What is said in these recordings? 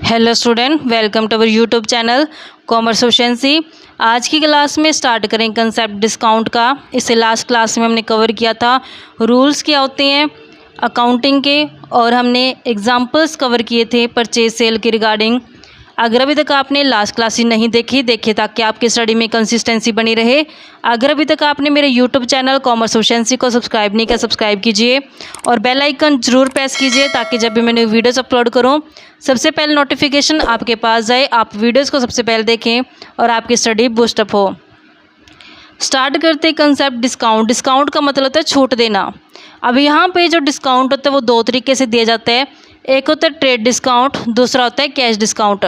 Hello student, welcome to our YouTube channel commerce efficiency. आज की class में start करें कंसेप्ट डिस्काउंट का। इससे लास्ट क्लास में हमने कवर किया था रूल्स क्या होते हैं अकाउंटिंग के, और हमने एग्जांपल्स कवर किए थे परचेज सेल के रिगार्डिंग। अगर अभी तक आपने लास्ट क्लास ही नहीं देखी ताकि आपकी स्टडी में कंसिस्टेंसी बनी रहे। अगर अभी तक आपने मेरे यूट्यूब चैनल कॉमर्स एफिशिएंसी को सब्सक्राइब नहीं किया, सब्सक्राइब कीजिए और बेल आइकन जरूर प्रेस कीजिए ताकि जब भी मैंने वीडियोस अपलोड करूं सबसे पहले नोटिफिकेशन आपके पास जाए, आप वीडियोस को सबसे पहले देखें और आपकी स्टडी बूस्टअप हो। स्टार्ट करते कंसेप्ट डिस्काउंट। डिस्काउंट का मतलब होता है छूट देना। अब यहाँ पे जो डिस्काउंट होता है वो दो तरीके से दिया जाता है। एक होता है ट्रेड डिस्काउंट, दूसरा होता है कैश डिस्काउंट।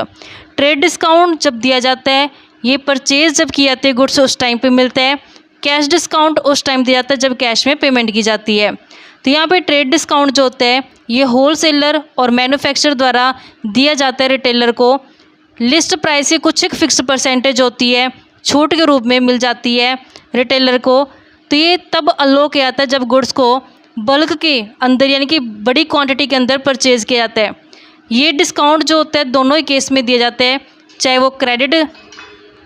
ट्रेड डिस्काउंट जब दिया जाता है ये परचेज जब की जाती है गुड्स उस टाइम पे मिलता है। कैश डिस्काउंट उस टाइम दिया जाता है जब कैश में पेमेंट की जाती है। तो यहाँ पे ट्रेड डिस्काउंट जो होता है ये होलसेलर और मैन्युफैक्चरर द्वारा दिया जाता है रिटेलर को। लिस्ट प्राइस की कुछ एक फिक्स परसेंटेज होती है, छूट के रूप में मिल जाती है रिटेलर को। तो ये तब अलो किया जाता है जब गुड्स को बल्क के अंदर यानी कि बड़ी क्वांटिटी के अंदर परचेज किया जाता है। ये डिस्काउंट जो होता है दोनों ही केस में दिए जाते हैं, चाहे वो क्रेडिट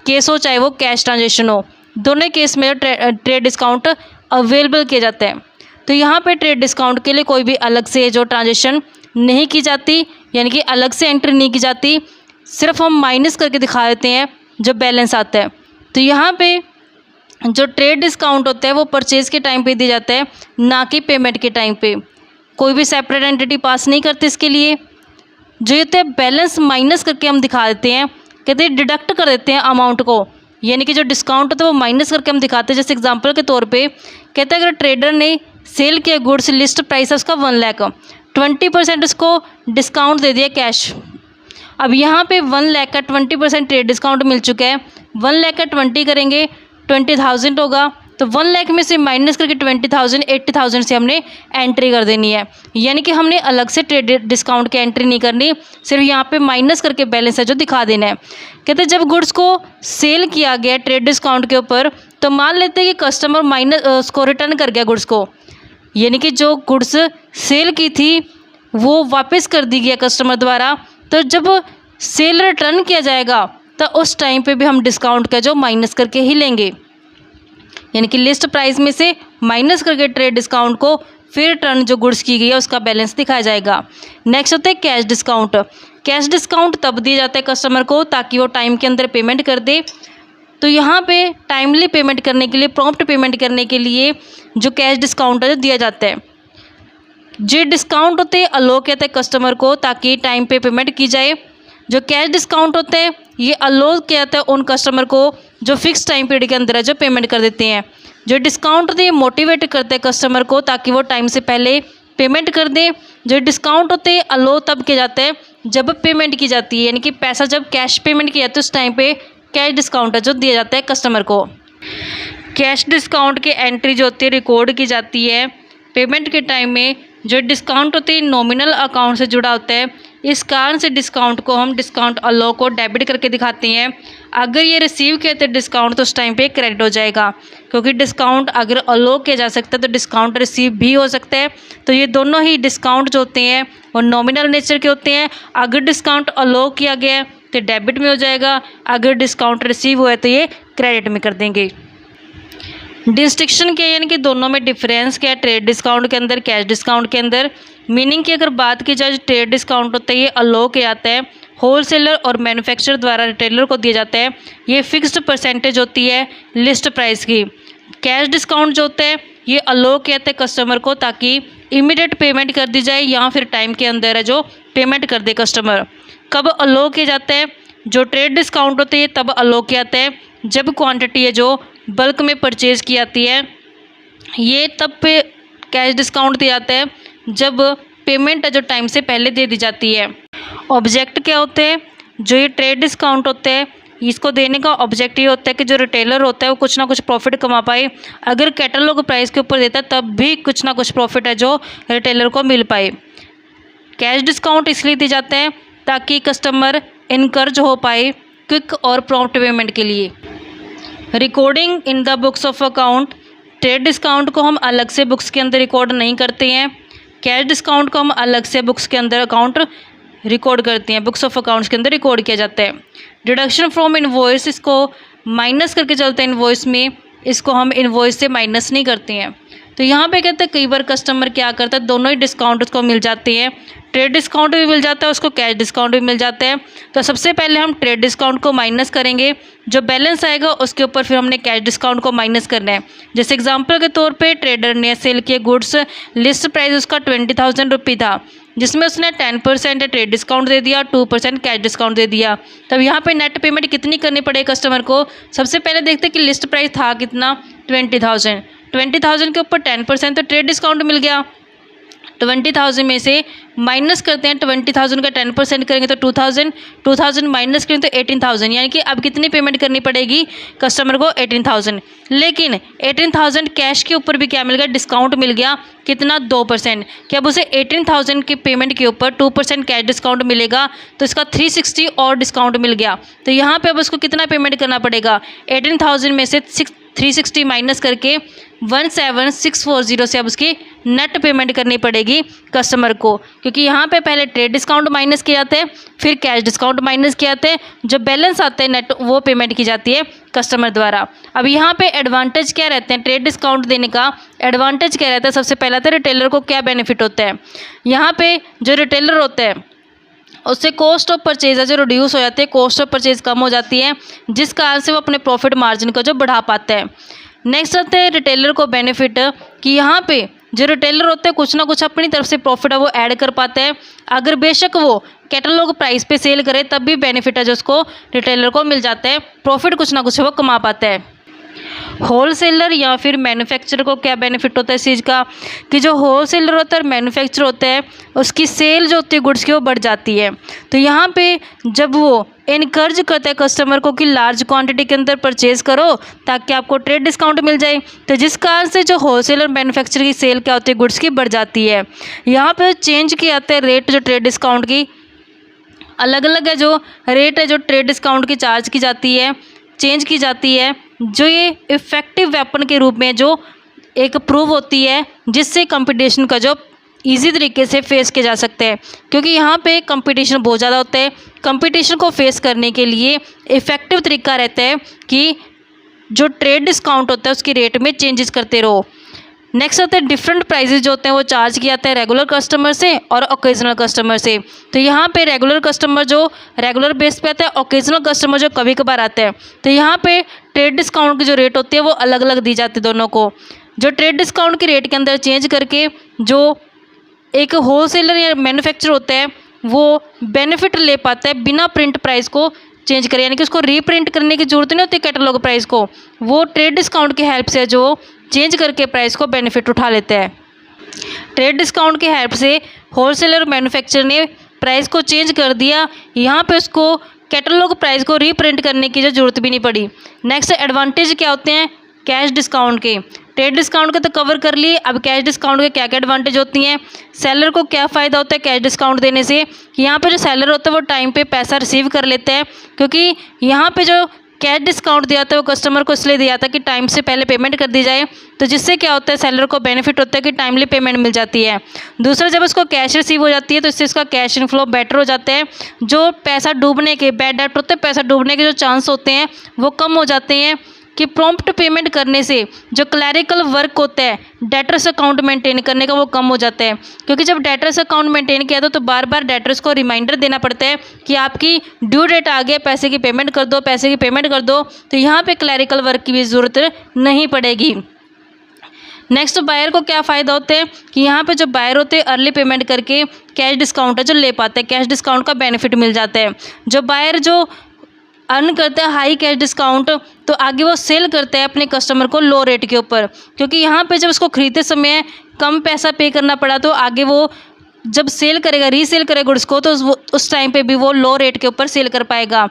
केस हो चाहे वो कैश ट्रांजेक्शन हो, दोनों केस में ट्रेड डिस्काउंट अवेलेबल किया जाता है। तो यहाँ पे ट्रेड डिस्काउंट के लिए कोई भी अलग से जो ट्रांजेक्शन नहीं की जाती, यानी कि अलग से एंट्री नहीं की जाती, सिर्फ हम माइनस करके दिखा देते हैं जब बैलेंस आता है। तो यहाँ पे जो ट्रेड डिस्काउंट होता है वो परचेज़ के टाइम पे दिया जाता है, ना कि पेमेंट के टाइम पे। कोई भी सेपरेट एंटिटी पास नहीं करते इसके लिए। जो ये होता है बैलेंस माइनस करके हम दिखा देते हैं, कहते हैं डिडक्ट कर देते हैं अमाउंट को, यानी कि जो डिस्काउंट होता है वो माइनस करके हम दिखाते हैं। जैसे एग्जांपल के तौर पे कहते हैं अगर ट्रेडर ने सेल किया गुड्स, लिस्ट प्राइस है उसका 1 लाख, 20% उसको डिस्काउंट दे दिया कैश। अब यहाँ पे 1 लाख का 20% ट्रेड डिस्काउंट मिल चुका है। 1 लाख का 20 करेंगे 20,000 होगा, तो 1 लाख में से माइनस करके 20,000 80,000 से हमने एंट्री कर देनी है। यानी कि हमने अलग से ट्रेड डिस्काउंट की एंट्री नहीं करनी, सिर्फ यहाँ पे माइनस करके बैलेंस है जो दिखा देना है। कहते हैं जब गुड्स को सेल किया गया ट्रेड डिस्काउंट के ऊपर, तो मान लेते हैं कि कस्टमर माइनस उसको रिटर्न कर गया गुड्स को, यानी कि जो गुड्स सेल की थी वो वापस कर दी गया कस्टमर द्वारा। तो जब सेल रिटर्न किया जाएगा तो उस टाइम पे भी हम डिस्काउंट का जो माइनस करके ही लेंगे, यानी कि लिस्ट प्राइस में से माइनस करके ट्रेड डिस्काउंट को फिर रिटर्न जो गुड्स की गई है उसका बैलेंस दिखाया जाएगा। नेक्स्ट होता है कैश डिस्काउंट। कैश डिस्काउंट तब दिया जाता है कस्टमर को ताकि वो टाइम के अंदर पेमेंट कर दे। तो यहाँ पे टाइमली पेमेंट करने के लिए, प्रॉम्प्ट पेमेंट करने के लिए जो कैश डिस्काउंट है जो दिया जाता है। जो डिस्काउंट होते हैं अलो कहते हैं कस्टमर को ताकि टाइम पे पेमेंट की जाए। जो कैश डिस्काउंट होते हैं ये अलो किया जाता है उन कस्टमर को जो फिक्स टाइम पीरियड के अंदर है जो पेमेंट कर देते हैं। जो डिस्काउंट होते हैं मोटिवेट करते हैं कस्टमर को ताकि वो टाइम से पहले पेमेंट कर दें। जो डिस्काउंट होते हैं अलो तब किया जाता है जब पेमेंट की जाती है, यानी कि पैसा जब कैश पेमेंट किया जाता है उस टाइम पे कैश डिस्काउंट है जो दिया जाता है कस्टमर को। कैश डिस्काउंट की एंट्री जो होती है रिकॉर्ड की जाती है पेमेंट के टाइम में। जो डिस्काउंट होती है नॉमिनल अकाउंट से जुड़ा होता है, इस कारण से डिस्काउंट को हम डिस्काउंट अलो को डेबिट करके दिखाते हैं। अगर ये रिसीव किया तो डिस्काउंट तो उस टाइम पे क्रेडिट हो जाएगा, क्योंकि डिस्काउंट अगर अलो किया जा सकता है तो डिस्काउंट रिसीव भी हो सकता है। तो ये दोनों ही डिस्काउंट जो होते हैं वो नॉमिनल नेचर के होते हैं। अगर डिस्काउंट अलो किया गया है तो डेबिट में हो जाएगा, अगर डिस्काउंट रिसीव हुआ है तो ये क्रेडिट में कर देंगे। डिस्टिंक्शन क्या है, यानी कि दोनों में डिफरेंस क्या है ट्रेड डिस्काउंट के अंदर कैश डिस्काउंट के अंदर। मीनिंग की अगर बात की जाए, ट्रेड डिस्काउंट होता है ये अलो किया जाता है होलसेलर और मैन्युफैक्चरर द्वारा रिटेलर को दिया जाता है। ये फिक्स्ड परसेंटेज होती है लिस्ट प्राइस की। कैश डिस्काउंट जो होता है ये अलो किया जाता है कस्टमर को ताकि इमीडिएट पेमेंट कर दी जाए या फिर टाइम के अंदर है जो पेमेंट कर दे कस्टमर। कब अलो किया जाता है? जो ट्रेड डिस्काउंट होता है ये तब अलो किया जाता है जब क्वांटिटी है जो बल्क में परचेज़ की जाती है। ये तब पे कैश डिस्काउंट दिया जाता है जब पेमेंट है जो टाइम से पहले दे दी जाती है। ऑब्जेक्ट क्या होते हैं? जो ये ट्रेड डिस्काउंट होते हैं इसको देने का ऑब्जेक्ट ये होता है कि जो रिटेलर होता है वो कुछ ना कुछ प्रॉफिट कमा पाए। अगर कैटलॉग प्राइस के ऊपर देता है तब भी कुछ ना कुछ प्रॉफिट है जो रिटेलर को मिल पाए। कैश डिस्काउंट इसलिए दिए जाते हैं ताकि कस्टमर इनकरेज हो पाए क्विक और प्रॉम्प्ट पेमेंट के लिए। Recording in the books of account. Trade discount को हम अलग से बुक्स के अंदर रिकॉर्ड नहीं करते हैं, कैश डिस्काउंट को हम अलग से बुक्स के अंदर अकाउंट रिकॉर्ड करती हैं, बुक्स ऑफ अकाउंट्स के अंदर रिकॉर्ड किया जाता है। डिडक्शन फ्रॉम इनवॉइस, इसको माइनस करके चलते हैं इनवॉइस में, इसको हम इनवॉइस से माइनस नहीं करते हैं। तो यहाँ पे कहते हैं कई बार कस्टमर क्या करता है, दोनों ही डिस्काउंट उसको मिल जाते हैं, ट्रेड डिस्काउंट भी मिल जाता है उसको, कैश डिस्काउंट भी मिल जाता है। तो सबसे पहले हम ट्रेड डिस्काउंट को माइनस करेंगे, जो बैलेंस आएगा उसके ऊपर फिर हमने कैश डिस्काउंट को माइनस करना है। जैसे एग्जांपल के तौर पे ट्रेडर ने सेल किए गुड्स, लिस्ट प्राइस उसका 20,000 रुपये था, जिसमें उसने 10% ट्रेड डिस्काउंट दे दिया, 2% कैश डिस्काउंट दे दिया। तब यहाँ पे नेट पेमेंट कितनी करनी पड़ेगी कस्टमर को? सबसे पहले देखते हैं कि लिस्ट प्राइस था कितना, 20,000। 20,000 के ऊपर 10% तो ट्रेड डिस्काउंट मिल गया। 20,000 में से माइनस करते हैं, 20,000 का 10% करेंगे तो 2,000, 2,000 माइनस करेंगे तो 18,000, यानी कि अब कितनी पेमेंट करनी पड़ेगी कस्टमर को? 18,000। लेकिन 18,000 कैश के ऊपर भी क्या मिल गया? डिस्काउंट मिल गया, कितना? 2%। कि अब उसे 18,000 की पेमेंट के ऊपर 2% कैश डिस्काउंट मिलेगा, तो इसका 360 और डिस्काउंट मिल गया। तो यहाँ पे अब उसको कितना पेमेंट करना पड़ेगा? 18,000 में से 360 माइनस करके 17,640 से अब उसकी नेट पेमेंट करनी पड़ेगी कस्टमर को, क्योंकि यहाँ पे पहले ट्रेड डिस्काउंट माइनस किए जाते हैं, फिर कैश डिस्काउंट माइनस किए जाते हैं, जो बैलेंस आते हैं नेट वो पेमेंट की जाती है कस्टमर द्वारा। अब यहाँ पे एडवांटेज क्या रहते हैं ट्रेड डिस्काउंट देने का? एडवांटेज क्या रहता है? सबसे पहला तो रिटेलर को क्या बेनिफिट होता है, यहाँ पे जो रिटेलर होता है उससे कॉस्ट ऑफ परचेज है जो रिड्यूस हो जाती है, कॉस्ट ऑफ परचेज कम हो जाती है, जिस कारण से वो अपने प्रॉफिट मार्जिन को जो बढ़ा पाता है। नेक्स्ट आते हैं रिटेलर को बेनिफिट, कि यहाँ पे जो रिटेलर होते हैं कुछ ना कुछ अपनी तरफ से प्रॉफिट है वो ऐड कर पाते हैं। अगर बेशक वो कैटलॉग प्राइस पे सेल करे तब भी बेनिफिट है जो उसको रिटेलर को मिल जाता है, प्रॉफिट कुछ ना कुछ वो कमा पाता है। होलसेलर या फिर मैन्युफैक्चरर को क्या बेनिफिट होता है इस चीज़ का, कि जो होलसेलर होता है और मैन्युफैक्चरर होता है उसकी सेल जो होती है गुड्स की वो बढ़ जाती है। तो यहाँ पे जब वो इनकर्ज करता है कस्टमर को कि लार्ज क्वांटिटी के अंदर परचेज़ करो ताकि आपको ट्रेड डिस्काउंट मिल जाए, तो जिस कारण से जो होलसेलर मैन्युफैक्चरर की सेल क्या होती है गुड्स की बढ़ जाती है। यहाँ पर चेंज किए जाते हैं रेट, जो ट्रेड डिस्काउंट की अलग अलग है, जो रेट है जो ट्रेड डिस्काउंट की चार्ज की जाती है, चेंज की जाती है, जो ये इफ़ेक्टिव वेपन के रूप में जो एक प्रूव होती है, जिससे कंपटीशन का जो इजी तरीके से फेस किया जा सकता है। क्योंकि यहाँ पे कंपटीशन बहुत ज़्यादा होता है, कंपटीशन को फेस करने के लिए इफ़ेक्टिव तरीका रहता है कि जो ट्रेड डिस्काउंट होता है उसकी रेट में चेंजेस करते रहो। नेक्स्ट आते हैं डिफरेंट प्राइजेज जो होते हैं वो चार्ज किए जाते हैं रेगुलर कस्टमर से और ओकेजनल कस्टमर से। तो यहाँ पे रेगुलर कस्टमर जो रेगुलर बेस पे आता है, ओकेजनल कस्टमर जो कभी कभार आता है। तो यहाँ पे ट्रेड डिस्काउंट की जो रेट होती है वो अलग अलग दी जाती है दोनों को। जो ट्रेड डिस्काउंट की रेट के अंदर चेंज करके जो एक होलसेलर या मैन्युफैक्चरर होता है वो बेनिफिट ले पाता है बिना प्रिंट प्राइस को चेंज करें, यानी कि उसको रीप्रिंट करने की जरूरत नहीं होती कैटलॉग प्राइस को, वो ट्रेड डिस्काउंट की हेल्प से जो चेंज करके प्राइस को बेनिफिट उठा लेते हैं। ट्रेड डिस्काउंट की हेल्प से होलसेलर मैन्युफैक्चरर ने प्राइस को चेंज कर दिया, यहाँ पे उसको कैटलॉग प्राइस को रीप्रिंट करने की जो जरूरत भी नहीं पड़ी। नेक्स्ट एडवांटेज क्या होते हैं कैश डिस्काउंट के? ट्रेड डिस्काउंट के तो कवर कर लिए, अब कैश डिस्काउंट के क्या क्या एडवांटेज होती हैं, सेलर को क्या फ़ायदा होता है कैश डिस्काउंट देने से, कि यहाँ पे जो सेलर होता है वो टाइम पे पैसा रिसीव कर लेते हैं, क्योंकि यहाँ पे जो कैश डिस्काउंट दिया था वो कस्टमर को इसलिए दिया था कि टाइम से पहले पेमेंट कर दी जाए, तो जिससे क्या होता है सेलर को बेनिफिट होता है कि टाइमली पेमेंट मिल जाती है। दूसरा, जब उसको कैश रिसीव हो जाती है तो इससे इसका कैश इनफ्लो बेटर हो जाता है, जो पैसा डूबने के बैड डेट होते हैं, पैसा डूबने के जो चांस होते हैं वो कम हो जाते हैं, कि प्रॉम्प्ट पेमेंट करने से जो क्लैरिकल वर्क होता है डेटर्स अकाउंट मेंटेन करने का वो कम हो जाता है। क्योंकि जब डेटर्स अकाउंट मेंटेन किया तो बार बार डेटर्स को रिमाइंडर देना पड़ता है कि आपकी ड्यू डेट आ गया, पैसे की पेमेंट कर दो, पैसे की पेमेंट कर दो। तो यहाँ पे क्लैरिकल वर्क की भी ज़रूरत नहीं पड़ेगी। नेक्स्ट, बायर को क्या फ़ायदा होता है कि यहाँ पे जो बायर होते हैं अर्ली पेमेंट करके कैश डिस्काउंट है जो ले पाते हैं, कैश डिस्काउंट का बेनिफिट मिल जाता है। जो बायर जो अर्न करते हैं हाई कैश डिस्काउंट, तो आगे वो सेल करते हैं अपने कस्टमर को लो रेट के ऊपर, क्योंकि यहाँ पे जब उसको खरीदते समय कम पैसा पे करना पड़ा तो आगे वो जब सेल करेगा, रीसेल करेगा गुड्स को, तो उस टाइम पे भी वो लो रेट के ऊपर सेल कर पाएगा।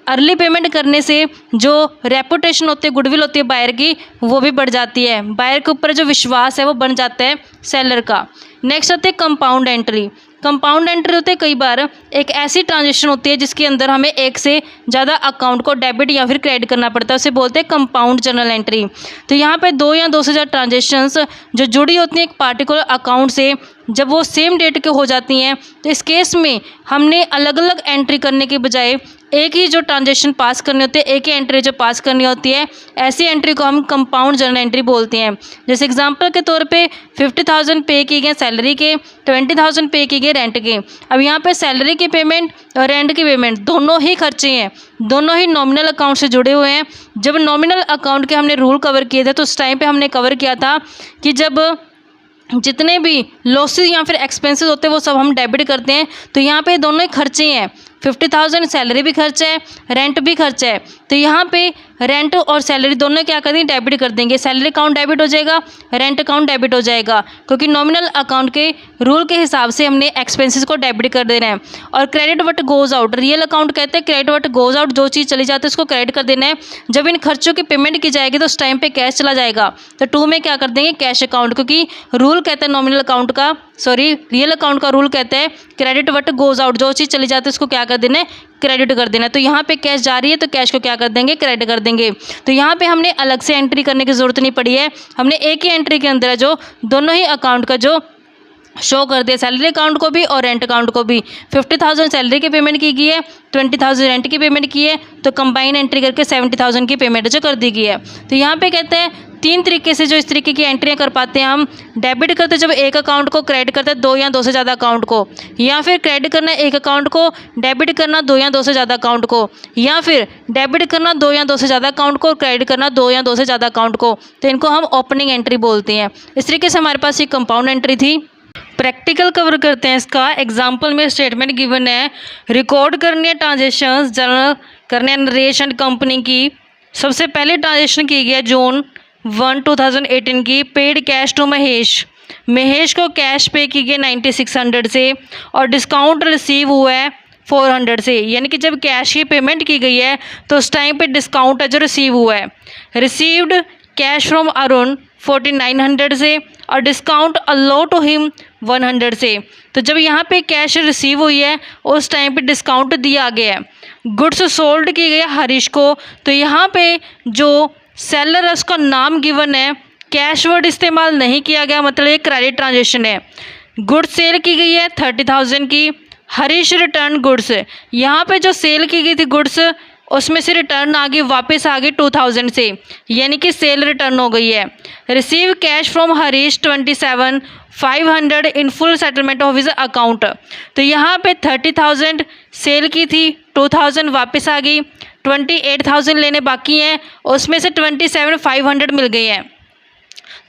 अर्ली पेमेंट करने से जो रेपुटेशन होती है, गुडविल होती है बायर की, वो भी बढ़ जाती है, बायर के ऊपर जो विश्वास है वो बन जाता है सेलर का। नेक्स्ट आते हैं कंपाउंड एंट्री। कंपाउंड एंट्री होते हैं कई बार एक ऐसी ट्रांजेक्शन होती है जिसके अंदर हमें एक से ज़्यादा अकाउंट को डेबिट या फिर क्रेडिट करना पड़ता है, उसे बोलते हैं कंपाउंड जर्नल एंट्री। तो यहाँ पे 2 या 2 से ज़्यादा ट्रांजेक्शन्स जो जुड़ी होती हैं एक पार्टिकुलर अकाउंट से, जब वो सेम डेट के हो जाती हैं तो इस केस में हमने अलग अलग एंट्री करने के बजाय एक ही जो ट्रांजेक्शन पास करनी होती है, एक ही एंट्री जो पास करनी होती है, ऐसी एंट्री को हम कंपाउंड जर्नल एंट्री बोलते हैं। जैसे एग्जांपल के तौर पे 50,000 पे किए गए सैलरी के, 20,000 पे किए गए रेंट के। अब यहाँ पे सैलरी की पेमेंट और रेंट की पेमेंट दोनों ही खर्चे हैं, दोनों ही नॉमिनल अकाउंट से जुड़े हुए हैं। जब नॉमिनल अकाउंट के हमने रूल कवर किए थे तो उस टाइम पर हमने कवर किया था कि जब जितने भी लॉसेस या फिर एक्सपेंसेस होते हैं वो सब हम डेबिट करते हैं। तो यहाँ पे दोनों ही खर्चे हैं, 50,000 सैलरी भी खर्चा है, रेंट भी खर्चा है। तो यहाँ पे रेंट और सैलरी दोनों क्या कर देंगे, डेबिट कर देंगे। सैलरी अकाउंट डेबिट हो जाएगा, रेंट अकाउंट डेबिट हो जाएगा, क्योंकि नॉमिनल अकाउंट के रूल के हिसाब से हमने एक्सपेंसेस को डेबिट कर देना है। और credit what goes out, real account कहते हैं क्रेडिट वट गोज आउट, जो चीज़ चली जाती है उसको क्रेडिट कर देना है। जब इन खर्चों की पेमेंट की जाएगी तो उस टाइम पर कैश चला जाएगा, तो 2 में क्या कर देंगे, कैश अकाउंट, क्योंकि रूल कहता है नॉमिनल अकाउंट का, सॉरी रियल अकाउंट का रूल कहता है क्रेडिट वट गोज आउट, जो चीज़ चली जाती है उसको क्या कर देना है, क्रेडिट कर देना। तो यहाँ पे कैश जा रही है तो कैश को क्या कर देंगे, क्रेडिट कर देंगे। तो यहाँ पे हमने अलग से एंट्री करने की ज़रूरत नहीं पड़ी है, हमने एक ही एंट्री के अंदर जो दोनों ही अकाउंट का जो शो कर दिया, सैलरी अकाउंट को भी और रेंट अकाउंट को भी। 50,000 सैलरी की पेमेंट की गई है, 20,000 रेंट की पेमेंट की है, तो कंबाइन एंट्री करके 70,000 की पेमेंट जो कर दी गई है। तो यहाँ पे कहते हैं 3 तरीके से जो इस तरीके की एंट्रियाँ कर पाते हैं हम। डेबिट करते जब एक अकाउंट को, क्रेडिट करते 2 या 2 से ज़्यादा अकाउंट को, या फिर क्रेडिट करना एक अकाउंट को, डेबिट करना 2 या 2 से ज़्यादा अकाउंट को, या फिर डेबिट करना 2 या 2 से ज़्यादा अकाउंट को और क्रेडिट करना 2 या 2 से ज़्यादा अकाउंट को। तो इनको हम ओपनिंग एंट्री बोलते हैं। इस तरीके से हमारे पास ये कंपाउंड एंट्री थी। प्रैक्टिकल कवर करते हैं इसका। एग्जाम्पल में स्टेटमेंट गिवन है, रिकॉर्ड करनी है ट्रांजेक्शन्स, जर्नल करने नरेशन कंपनी की। सबसे पहले ट्रांजेक्शन की गई है जून 1, 2018 की, paid cash to Mahesh. Mahesh को कैश पे की गई 9600 से और डिस्काउंट रिसीव हुआ है 400 से। यानी कि जब कैश की पेमेंट की गई है तो उस टाइम पे डिस्काउंट है जो रिसीव हुआ है। रिसीव्ड कैश फ्रॉम अरुण 4900 से और डिस्काउंट अलो टू हिम 100 से। तो जब यहाँ पे कैश रिसीव हुई है उस टाइम पे डिस्काउंट दिया गया है। गुड्स सोल्ड की गई है हरीश को, तो यहाँ पे जो सेलर है उसका नाम गिवन है, कैश वर्ड इस्तेमाल नहीं किया गया, मतलब ये क्रेडिट ट्रांजेक्शन है। गुड्स सेल की गई है 30,000 की, हरीश रिटर्न गुड्स, यहाँ पे जो सेल की गई थी गुड्स उसमें से रिटर्न आ गई, वापस आ गई 2000 से, यानी कि सेल रिटर्न हो गई है। Receive cash from Harish 27,500 in full settlement of his account. तो यहाँ पे 30,000 सेल की थी, 2000 वापस आ गई, 28,000 लेने बाकी हैं, उसमें से 27,500 मिल गई हैं,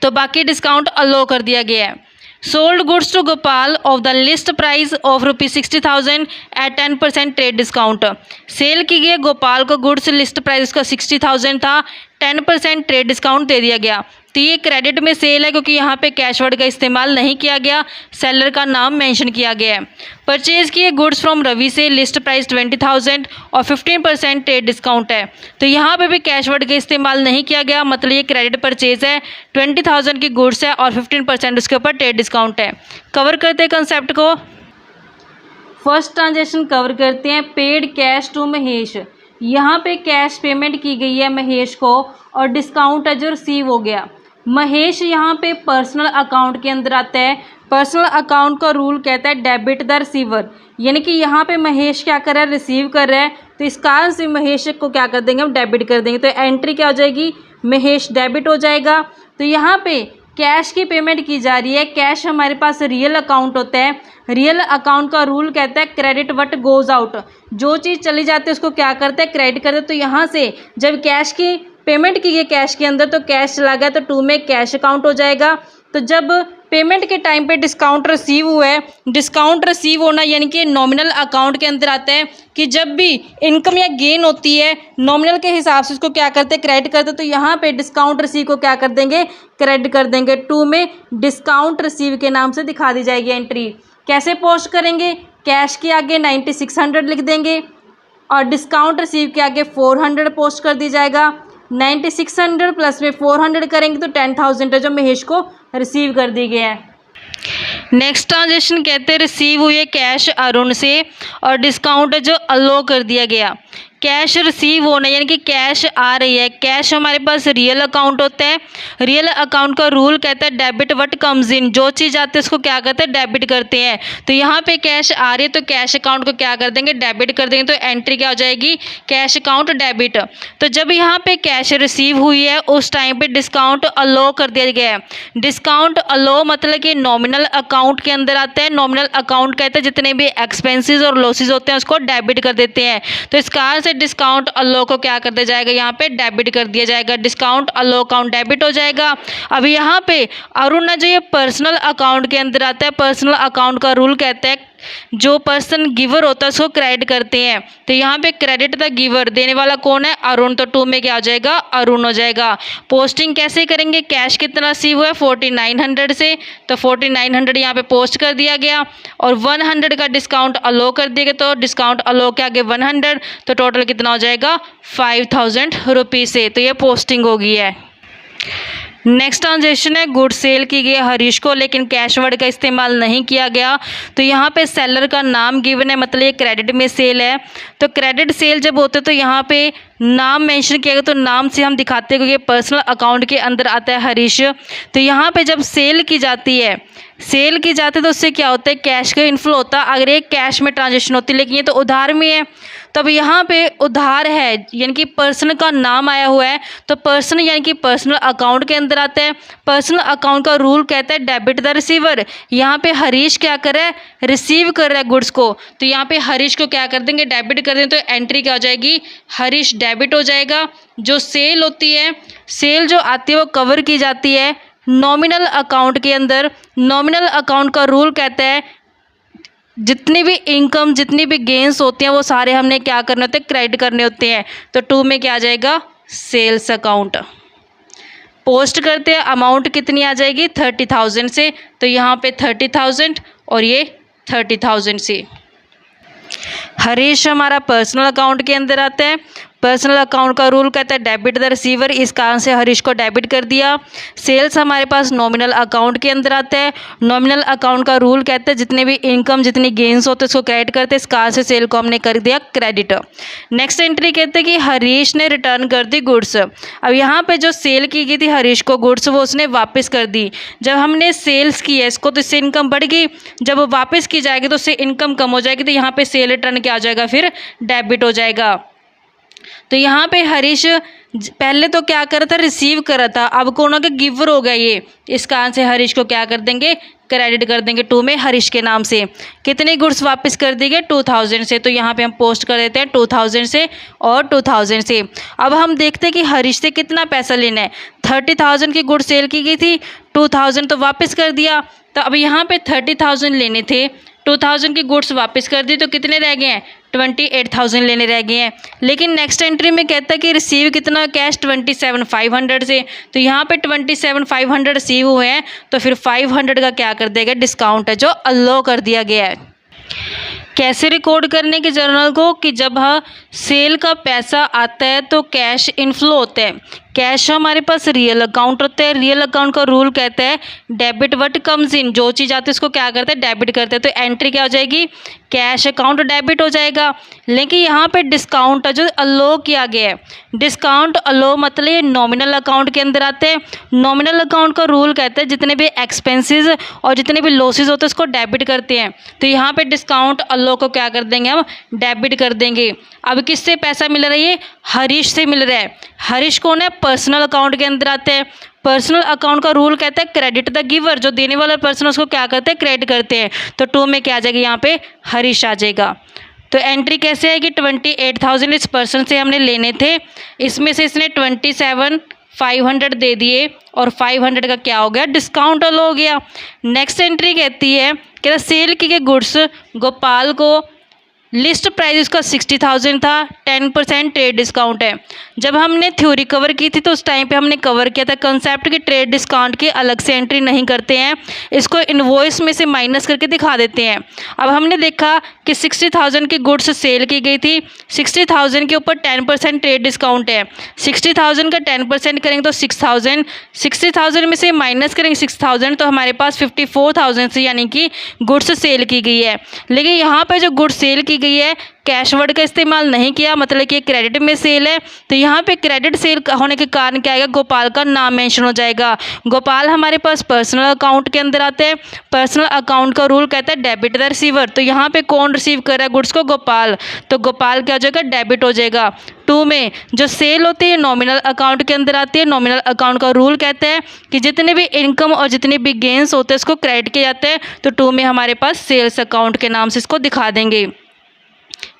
तो बाकी डिस्काउंट अलो कर दिया गया है। Sold goods to Gopal of the list price of ₹60,000 at 10% trade discount. Sale की गई गोपाल को गुड्स, लिस्ट प्राइस का 60,000 था, 10% ट्रेड डिस्काउंट दे दिया गया। तो ये क्रेडिट में सेल है क्योंकि यहाँ पे कैश वर्ड का इस्तेमाल नहीं किया गया, सेलर का नाम मेंशन किया गया है। परचेज किए गुड्स फ्रॉम रवि से, लिस्ट प्राइस 20,000 और 15% ट्रेड डिस्काउंट है। तो यहाँ पे भी कैश वर्ड का इस्तेमाल नहीं किया गया, मतलब ये क्रेडिट परचेज है, 20,000 की गुड्स है और 15% उसके ऊपर ट्रेड डिस्काउंट है। कवर करते हैं कंसेप्ट को। फर्स्ट ट्रांजेक्शन कवर करते हैं, पेड कैश टू महेश। यहाँ पे कैश पेमेंट की गई है महेश को और डिस्काउंट है जो रिसीव हो गया। महेश यहाँ पे पर्सनल अकाउंट के अंदर आता है। पर्सनल अकाउंट का रूल कहता है डेबिट द रिसीवर, यानी कि यहाँ पे महेश क्या कर रहा है, रिसीव कर रहा है, तो इस कारण से महेश को क्या कर देंगे, हम डेबिट कर देंगे। तो एंट्री क्या हो जाएगी, महेश डेबिट हो जाएगा। तो यहाँ पे कैश की पेमेंट की जा रही है। कैश हमारे पास रियल अकाउंट होता है, रियल अकाउंट का रूल कहता है क्रेडिट वट गोज आउट, जो चीज़ चली जाती है उसको क्या करते हैं, क्रेडिट करते हैं। तो यहाँ से जब कैश की पेमेंट की गई कैश के अंदर तो कैश चला गया, तो 2 में कैश अकाउंट हो जाएगा। तो जब पेमेंट के टाइम पे डिस्काउंट रिसीव हुआ है, डिस्काउंट रिसीव होना यानी कि नॉमिनल अकाउंट के अंदर आता है कि जब भी इनकम या गेन होती है नॉमिनल के हिसाब से उसको क्या करते हैं, क्रेडिट करते हैं। तो यहाँ पे डिस्काउंट रिसीव को क्या कर देंगे, क्रेडिट कर देंगे। 2 में डिस्काउंट रिसीव के नाम से दिखा दी जाएगी एंट्री। कैसे पोस्ट करेंगे, कैश के आगे 9600 लिख देंगे और डिस्काउंट रिसीव के आगे 400 पोस्ट कर दी जाएगा। 9600 प्लस में 400 करेंगे तो 10,000 है जो महेश को रिसीव कर दी गया है। नेक्स्ट ट्रांजेक्शन कहते हैं रिसीव हुई है कैश अरुण से और डिस्काउंट है जो अलो कर दिया गया। कैश रिसीव होना यानी कि कैश आ रही है। कैश हमारे पास रियल अकाउंट होता है। रियल अकाउंट का रूल कहता है डेबिट व्हाट कम्स इन, जो चीज़ आती है उसको क्या करते हैं, डेबिट करते हैं। तो यहाँ पे कैश आ रही है तो कैश अकाउंट को क्या कर देंगे, डेबिट कर देंगे। तो एंट्री क्या हो जाएगी, कैश अकाउंट डेबिट। तो जब यहाँ पे कैश रिसीव हुई है उस टाइम पे डिस्काउंट अलो कर दिया गया है। डिस्काउंट अलो मतलब कि नॉमिनल अकाउंट के अंदर आता है। नॉमिनल अकाउंट कहते हैं जितने भी एक्सपेंसेस और लॉसेज होते हैं उसको डेबिट कर देते हैं। तो इस कारण से डिस्काउंट अलो को क्या कर दिया जाएगा, यहाँ पे डेबिट कर दिया जाएगा। डिस्काउंट अलो अकाउंट डेबिट हो जाएगा। अब यहाँ पे अरुण जो ये पर्सनल अकाउंट के अंदर आता है, पर्सनल अकाउंट का रूल कहता है जो पर्सन गिवर होता है उसको क्रेडिट करते हैं। तो यहाँ पे क्रेडिट द गिवर, देने वाला कौन है, अरुण। तो 2 में क्या आ जाएगा, अरुण हो जाएगा। पोस्टिंग कैसे करेंगे, कैश कितना रिसीव हुआ है 4900 से, तो 4900 यहाँ पे पोस्ट कर दिया गया और 100 का डिस्काउंट अलो कर दिया गया। तो डिस्काउंट अलो के आगे 100, तो टोटल कितना हो जाएगा 5000 रुपीज़ से। तो ये पोस्टिंग हो गई है। नेक्स्ट ट्रांजेक्शन है गुड सेल की गई हरीश को, लेकिन कैश वर्ड का इस्तेमाल नहीं किया गया। तो यहाँ पे सेलर का नाम गिवन है, मतलब ये क्रेडिट में सेल है। तो क्रेडिट सेल जब होते तो यहाँ पे नाम मेंशन किया गया, तो नाम से हम दिखाते हैं क्योंकि पर्सनल अकाउंट के अंदर आता है हरीश। तो यहाँ पे जब सेल की जाती है, सेल की जाती है तो उससे क्या होता है, कैश का इनफ्लो होता है। अगर ये कैश में ट्रांजेक्शन होती है, लेकिन ये तो उधार में है। तब यहाँ पे उधार है यानी कि पर्सन का नाम आया हुआ है, तो पर्सन यानी कि पर्सनल अकाउंट के अंदर आता है। पर्सनल अकाउंट का रूल कहता है डेबिट द रिसीवर। यहाँ पे हरीश क्या कर रहा है, रिसीव कर रहा है गुड्स को। तो यहाँ पे हरीश को क्या कर देंगे, डेबिट कर देंगे। तो एंट्री क्या हो जाएगी, हरीश डेबिट हो जाएगा। जो सेल होती है, सेल जो आती है वो कवर की जाती है नॉमिनल अकाउंट के अंदर। नॉमिनल अकाउंट का रूल कहता है जितनी भी इनकम, जितनी भी गेंस होते हैं वो सारे हमने क्या करने होते हैं, क्रेडिट करने होते हैं। तो 2 में क्या आ जाएगा, सेल्स अकाउंट। पोस्ट करते हैं, अमाउंट कितनी आ जाएगी 30,000 से। तो यहाँ पे 30,000 और ये 30,000 से। हरीश हमारा पर्सनल अकाउंट के अंदर आता है। पर्सनल अकाउंट का रूल कहता है डेबिट द रिसीवर, इस कारण से हरीश को डेबिट कर दिया। सेल्स हमारे पास नॉमिनल अकाउंट के अंदर आता है। नॉमिनल अकाउंट का रूल कहता है जितने भी इनकम, जितनी गेंस होते हैं उसको क्रेडिट करते हैं, इस कारण से सेल को हमने कर दिया क्रेडिट। नेक्स्ट एंट्री कहते हैं कि हरीश ने रिटर्न कर दी गुड्स। अब यहाँ पे जो सेल की गई थी हरीश को गुड्स, वो उसने वापस कर दी। जब हमने सेल्स की है इसको तो इससे इनकम बढ़ गई, जब वो वापस की जाएगी तो उससे इनकम कम हो जाएगी। तो यहाँ पे सेल रिटर्न क्या आ जाएगा, फिर डेबिट हो जाएगा। तो यहाँ पे हरीश पहले तो क्या कर रहा था, रिसीव कर रहा था, अब कौन हो गया, गिवर हो गया ये। इस कारण से हरीश को क्या कर देंगे, क्रेडिट कर देंगे 2 में हरीश के नाम से। कितने गुड्स वापस कर दी गए, 2000 से। तो यहाँ पे हम पोस्ट कर देते हैं 2000 से और 2000 से। अब हम देखते हैं कि हरीश से कितना पैसा लेना है। 30,000 की गुड्स सेल की गई थी, 2000 तो वापस कर दिया। तो अब यहाँ पे 30,000 लेने थे, 2000 की गुड्स वापस कर दी, तो कितने रह गए हैं, 28,000 लेने रह गए हैं। लेकिन नेक्स्ट एंट्री में कहता है कि रिसीव कितना कैश 27,500 से। तो यहाँ पे 27,500 रिसीव हुए हैं, तो फिर 500 का क्या कर देगा, डिस्काउंट है जो अलो कर दिया गया है। कैसे रिकॉर्ड करने के जर्नल को, कि जब सेल का पैसा आता है तो कैश इनफ्लो होता है। कैश हमारे पास रियल अकाउंट होता है। रियल अकाउंट का रूल कहता है डेबिट व्हाट कम्स इन, जो चीज़ आती है उसको क्या करते हैं, डेबिट करते हैं। तो एंट्री क्या हो जाएगी, कैश अकाउंट डेबिट हो जाएगा। लेकिन यहाँ पे डिस्काउंट जो अलो किया गया है, डिस्काउंट अलो मतलब ये नॉमिनल अकाउंट के अंदर आते हैं। नॉमिनल अकाउंट का रूल कहता है जितने भी एक्सपेंसेस और जितने भी लॉसेज होते हैं उसको डेबिट करते हैं। तो यहाँ पे डिस्काउंट अलो को क्या कर देंगे, हम डेबिट कर देंगे। अब किससे पैसा मिल रहा है, ये हरीश से मिल रहा है। हरीश कौन है, पर्सनल अकाउंट के अंदर आते हैं। पर्सनल अकाउंट का रूल कहता है क्रेडिट द गिवर, जो देने वाला पर्सन उसको क्या करते हैं, क्रेडिट करते हैं। तो 2 में क्या आ जाएगा, यहाँ पे हरीश आ जाएगा। तो एंट्री कैसे आएगी, 28,000 इस पर्सन से हमने लेने थे, इसमें से इसने 27,500 दे दिए और 500 का क्या हो गया, डिस्काउंट अलो हो गया। नेक्स्ट एंट्री कहती है कि सेल की गए गुड्स गोपाल को लिस्ट प्राइस उसका 60,000 था, 10% ट्रेड डिस्काउंट है। जब हमने थ्योरी कवर की थी तो उस टाइम पे हमने कवर किया था कंसेप्ट की ट्रेड डिस्काउंट की अलग से एंट्री नहीं करते हैं, इसको इनवॉइस में से माइनस करके दिखा देते हैं। अब हमने देखा कि 60,000 की गुड्स सेल की गई थी, 60,000 के ऊपर 10% ट्रेड डिस्काउंट है। 60,000 का 10% करेंगे तो 6,000, 60,000 में से माइनस करेंगे 6,000 तो हमारे पास 54,000 से यानी कि गुड्स सेल की गई है। लेकिन यहाँ पर जो गुड्स सेल की गई है कैश वर्ड का इस्तेमाल नहीं किया, मतलब कि क्रेडिट में सेल है, तो यहाँ पे क्रेडिट सेल होने के कारण क्या आएगा, गोपाल का नाम मेंशन हो जाएगा। गोपाल हमारे पास पर्सनल अकाउंट के अंदर आते हैं। पर्सनल अकाउंट का रूल कहता है डेबिट द रिसीवर, तो यहाँ पे कौन रिसीव कर रहा है गुड्स को, गोपाल, तो गोपाल क्या हो जाएगा, डेबिट हो जाएगा। 2 में जो सेल होती है नॉमिनल अकाउंट के अंदर आती है। नॉमिनल अकाउंट का रूल कहता है कि जितने भी इनकम और जितने भी गेंस होते हैं इसको क्रेडिट किए जाते हैं, तो 2 में हमारे पास सेल्स अकाउंट के नाम से इसको दिखा देंगे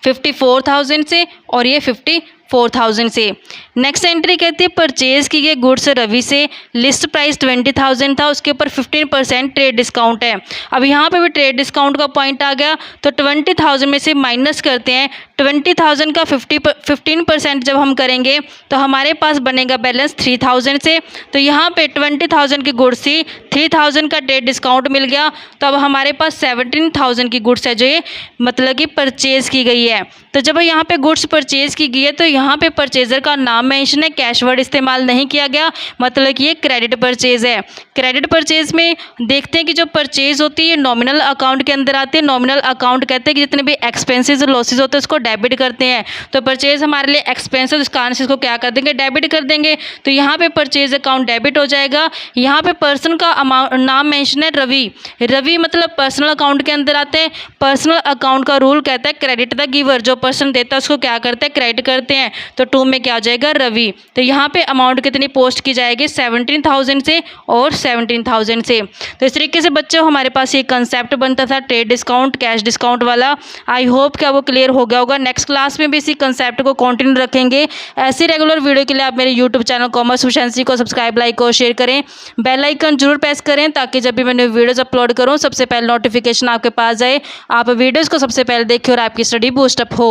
54,000 से और ये 54,000 से। नेक्स्ट एंट्री कहती है परचेज की गई गुड्स रवि से, लिस्ट प्राइस 20,000 था, उसके ऊपर 15% ट्रेड डिस्काउंट है। अब यहाँ पे भी ट्रेड डिस्काउंट का पॉइंट आ गया, तो 20,000 में से माइनस करते हैं। 20,000 का 15% जब हम करेंगे तो हमारे पास बनेगा बैलेंस 3,000 से। तो यहाँ पे 20,000 की गुड्स थी, 3,000 का ट्रेड डिस्काउंट मिल गया, तो अब हमारे पास 17,000 की गुड्स है जो ये मतलब कि परचेज़ की गई है। तो जब यहाँ पे गुड्स परचेज़ की गई है तो यहाँ पे परचेज़र का नाम मेंशन है, कैश वर्ड इस्तेमाल नहीं किया गया, मतलब कि ये क्रेडिट परचेज़ है। क्रेडिट परचेज़ में देखते हैं कि जो परचेज़ होती है नॉमिनल अकाउंट के अंदर आती है। नॉमिनल अकाउंट कहते हैं कि जितने भी एक्सपेंसेस और लॉसेज होते हैं उसको डेबिट करते हैं, तो परचेज़ हमारे लिए एक्सपेंसेस, उस कारण से इसको क्या कर देंगे, डेबिट कर देंगे। तो यहाँ पे परचेज़ अकाउंट डेबिट हो जाएगा। यहाँ पे पर्सन का अमाउंट नाम मेंशन है रवि, रवि मतलब पर्सनल अकाउंट के अंदर आते हैं। पर्सनल अकाउंट का रूल कहता है क्रेडिट द गिवर, जो पर्सन देता है उसको क्या करते हैं, क्रेडिट करते हैं, तो 2 में क्या हो जाएगा, रवि। तो यहाँ पे अमाउंट कितनी पोस्ट की जाएगी, 17,000 से और 17,000 से। तो इस तरीके से बच्चों हमारे पास ये कंसेप्ट बनता था ट्रेड डिस्काउंट कैश डिस्काउंट वाला। आई होप क्या वो क्लियर हो गया होगा। नेक्स्ट क्लास में भी इसी कंसेप्ट को कंटिन्यू रखेंगे। ऐसी रेगुलर वीडियो के लिए आप मेरे यूट्यूब चैनल कॉमर्स एफिशिएंसी को सब्सक्राइब, लाइक और शेयर करें। बेल आइकन जरूर प्रेस करें ताकि जब भी मैंने वीडियोस अपलोड करूं सबसे पहले नोटिफिकेशन आपके पास जाए, आप वीडियोस को सबसे पहले देखें और आपकी स्टडी बूस्टअप हो।